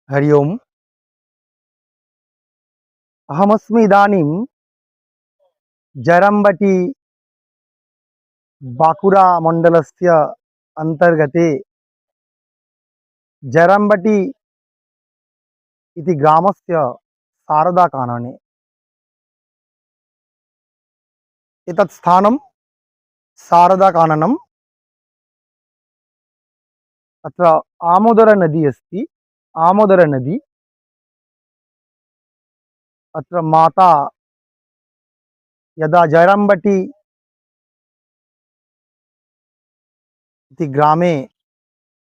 हरि ओम। अहमस्मि इदानीं जरम्बटी बाकुरा मण्डलस्य अन्तर्गते जरम्बटी इति ग्रामस्य शारदाकानने। एतत् स्थानं शारदाकाननम्। अत्र आमोदरनदी अस्ति। आमोदरनदी अत्र माता यदा जरम्बटी इति ग्रामे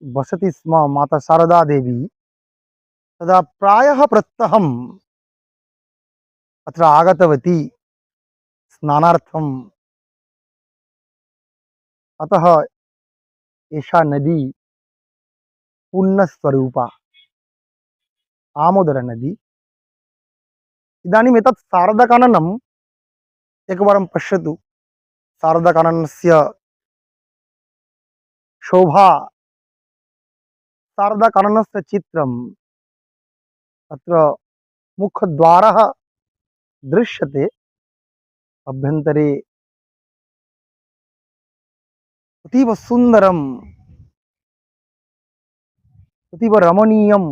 वसति स्म माता शारदा देवी, तदा प्रायः प्रत्यहम् अत्र आगतवती स्नानार्थम्। अतः एषा नदी पुण्यस्वरूपा आमोदरनदी। इदानीम् एतत् शारदाकाननम् एकवारं पश्यतु। शारदाकाननस्य शोभा, शारदाकाननस्य चित्रम् अत्र मुखद्वारः दृश्यते। अभ्यन्तरे अतीव सुन्दरम्, अतीव रमणीयं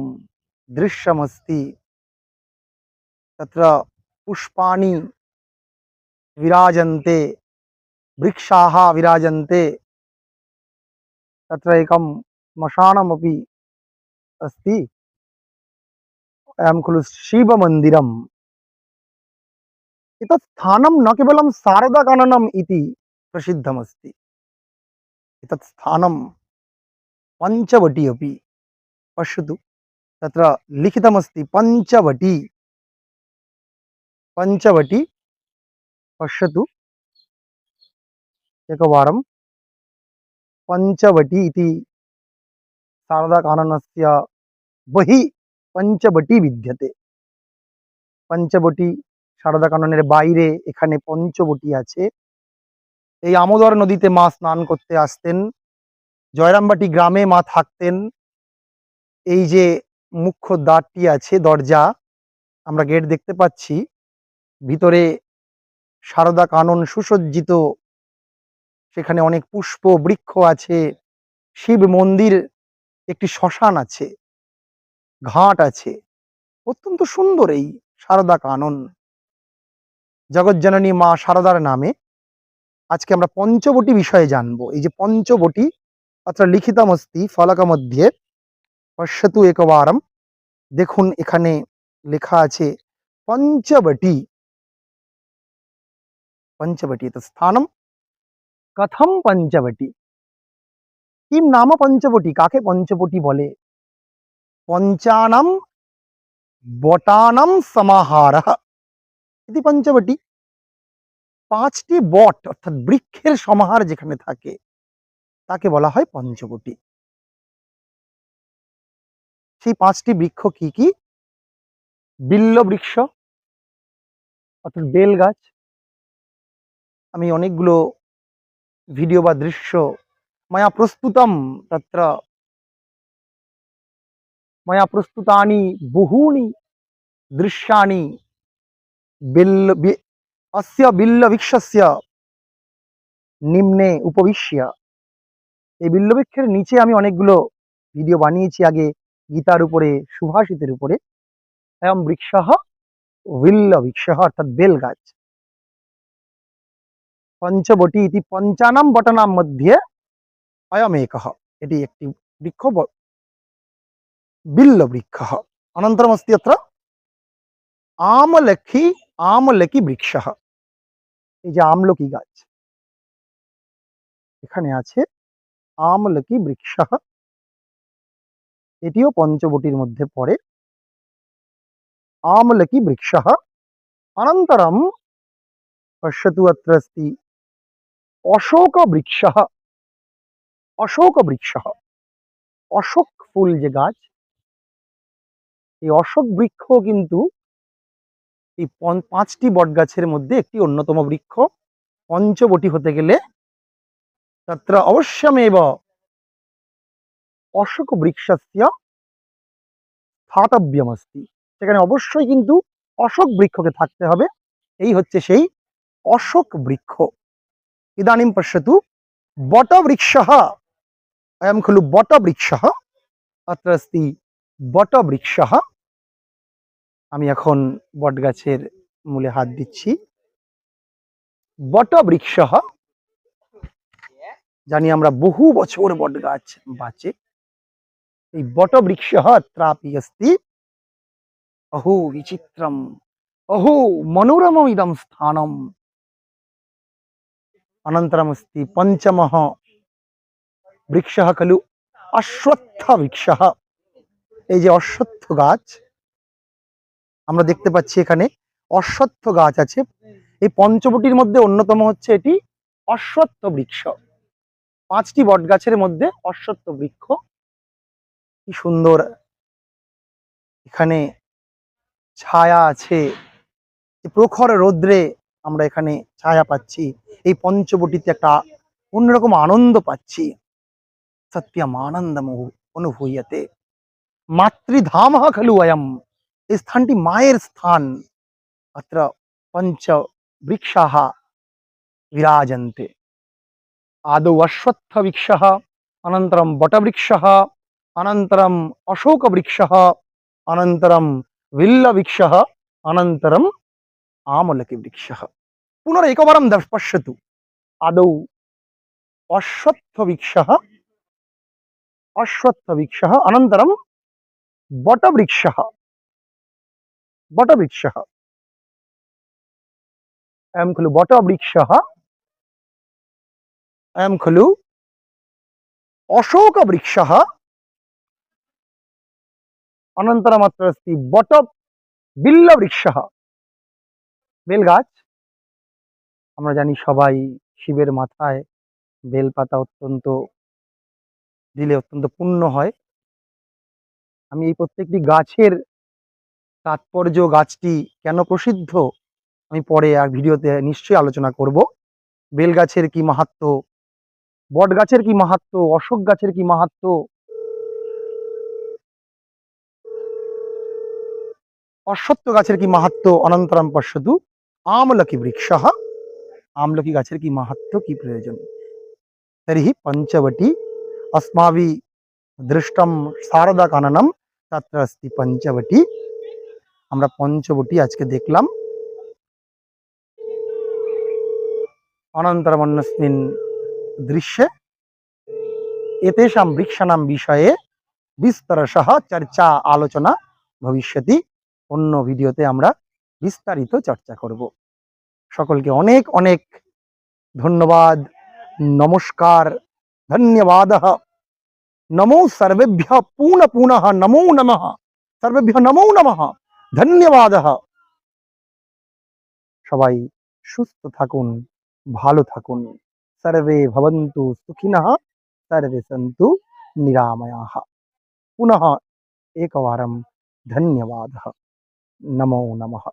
दृश्यमस्ति। तत्र पुष्पाणि विराजन्ते, वृक्षाः विराजन्ते। तत्र एकं श्मशानमपि अस्ति। अयं खलु शिवमन्दिरम्। एतत् स्थानं न केवलं शारदाकाननम् इति प्रसिद्धमस्ति, एतत् स्थानं पञ्चवटी अपि। पश्यतु, तत्र लिखितमस्ति पञ्चवटी। पञ्चवटी पश्यतु एकवारं। पञ्चवटी इति शारदाकाननस्य बहिः पञ्चवटी विद्यते। पञ्चवटी शारदाकानনের বাইরে এখানে পঞ্চবটি আছে। এই আমোদর নদীতে মা স্নান করতে আসতেন। জয়রামবাটি গ্রামে মা থাকতেন। এই যে মুখ্য দ্বারটি আছে, দরজা, আমরা গেট দেখতে পাচ্ছি। ভিতরে শারদা কানন সুসজ্জিত, সেখানে অনেক পুষ্প বৃক্ষ আছে, শিব মন্দির, একটি শ্মশান আছে, ঘাট আছে। অত্যন্ত সুন্দর এই শারদা কানন। জগজ্জননী মা শারদার নামে আজকে আমরা পঞ্চবটি বিষয়ে জানবো। এই যে পঞ্চবটি अत्र लिखितमस्ति फलकमध्ये, पश्यतु एकवारं। দেখুন এখানে লেখা আছে পঞ্চবটি। পঞ্চবটি তো স্থানম কথম পঞ্চবটি, কিম নাম পঞ্চবটি, কাকে পঞ্চবটি বলে? পঞ্চানাম বটানাম সমাহারः ইতি পঞ্চবটি। পাঁচটি বট অর্থাৎ বৃক্ষের সমাহার যেখানে থাকে তাকে বলা হয় পঞ্চবটি। সেই পাঁচটি বৃক্ষ কি কি? বিল্ল বৃক্ষ অর্থাৎ বেল গাছ। আমি অনেকগুলো ভিডিও বা দৃশ্য ময়া প্রস্তুতম, তত্র ময়া প্রস্তুতানি বহূনি দৃশ্যানি अस्य बिल्लवृक्षस्य নিম্নে উপবিশ্য। এই বিল্লবৃক্ষের নিচে আমি অনেকগুলো ভিডিও বানিয়েছি আগে, গীতার উপরে, সুভাষিতের উপরে। এয়ম বৃক্ষঃ বিল্লবৃক্ষঃ অর্থাৎ বেল গাছ। পঞ্চবটি ইতি পঞ্চানাম বটানাম মধ্যে অয়ম একঃ, এটি একটি বৃক্ষ, বিল্লবৃক্ষঃ। অনন্তরম अस्ति अत्र আমলকি, আমলকি বৃক্ষঃ। এই যে আমলকি গাছ এখানে আছে, আমলকি বৃক্ষঃ, এটিও পঞ্চবটির মধ্যে পড়ে। আমলকি বৃক্ষঃ। अनन्तरं पश्यतु अत्र अस्ति अशोकवृक्षः। अशोकवृक्षः, অশোক ফুল যে গাছ, এই অশোক বৃক্ষ কিন্তু এই পাঁচটি বটগাছের মধ্যে একটি অন্যতম বৃক্ষ। পঞ্চবটি হতে গেলে তত্র অবশ্যমেব অশোক বৃক্ষস্য स्थातव्यमस्ति, সেখানে অবশ্যই কিন্তু অশোক বৃক্ষকে থাকতে হবে। এই হচ্ছে সেই অশোক বৃক্ষ। ইদানিং পশ্যতু বটবৃক্ষः, अयं खलु বটবৃক্ষः, अत्र अस्ति বটবৃক্ষः। আমি এখন বটগাছের মূলে হাত দিচ্ছি। বটবৃক্ষः, জানি আমরা বহু বছর বটগাছ বাঁচে। এই বটবৃক্ষः अत्रापि अस्ति। अहो विचित्रम्, अहो मनोरमम् इदं स्थानम्। अनन्तरमस्ति पञ्चमः वृक्षः खलु अश्वत्थवृक्षः। এই যে অশ্বত্থ গাছ আমরা দেখতে পাচ্ছি, এখানে অশ্বত্থ গাছ আছে। এই পঞ্চবটির মধ্যে অন্যতম হচ্ছে এটি অশ্বত্থ বৃক্ষ। 5টি বট গাছের মধ্যে অশ্বত্থ বৃক্ষ। কি সুন্দর এখানে ছায়া আছে, প্রখর রৌদ্রে আমরা এখানে ছায়া পাচ্ছি। এই পঞ্চবটিতে একটা অন্যরকম আনন্দ পাচ্ছি। সত্যম আনন্দম অনুভূয়তে। মাতৃধাম খলু অয়ম, এই স্থানটি মায়ের স্থান। अत्र पंच वृक्षाः विराजन्ते। आदौ अश्वत्थवृक्षः, अनन्तरं बटवृक्षः, अनन्तरम् अशोकवृक्षः, अनन्तरं विल्लवृक्षः, अनन्तरम् आमलकीवृक्षः। पुनरेकवारं पश्यतु। आदौ अश्वत्थवृक्षः, अश्वत्थवृक्षः, अनन्तरं बटवृक्षः, बटवृक्षः, अयं खलु बटवृक्षः, अयं खलु अशोकवृक्षः, अनन्तरम् अत्र अस्ति बिल्लवृक्षः। বেল গাছ, আমরা জানি সবাই শিবের মাথায় বেলপাতা অত্যন্ত দিলে অত্যন্ত পুণ্য হয়। আমি এই প্রত্যেকটি গাছের তাৎপর্য, গাছটি কেন প্রসিদ্ধ, আমি পরে আর ভিডিওতে নিশ্চয়ই আলোচনা করব। বেল গাছের কি মাহাত্ম্য, বট গাছের কি মাহাত্ম্য, অশোক গাছের কি মাহাত্ম্য, অশ্বত্থ গাছের কি মাহাত্ম্য। অনন্তরম পশ্যতু আমলকি বৃক্ষः, আমলকি গাছের কি মাহাত্ম্য, কি প্রয়োজন। तर्हि पंचवटी अस्माभिः दृष्टं शारदा काननम, तत्र अस्ति पंचवटी। আমরা পঞ্চবটি আজকে দেখলাম। अनन्तरम् अन्यस्मिन् दृश्ये एतेषां वृक्षाणां विषये विस्तरशः चर्चा आलोचना भविष्यति। অন্য ভিডিওতে আমরা বিস্তারিত চর্চা করব। সকলকে অনেক অনেক ধন্যবাদ, নমস্কার, ধন্যবাদः। नमो सर्वेभ्यः पुनः पुनः नमो नमः, सर्वेभ्यः नमो नमः, धन्यवादः। সবাই সুস্থ থাকুন, ভালো থাকুন। सर्वे भवन्तु सुखिनः, सर्वे सन्तु निरामयाः। पुनः एकवारं धन्यवादः, नमो नमः।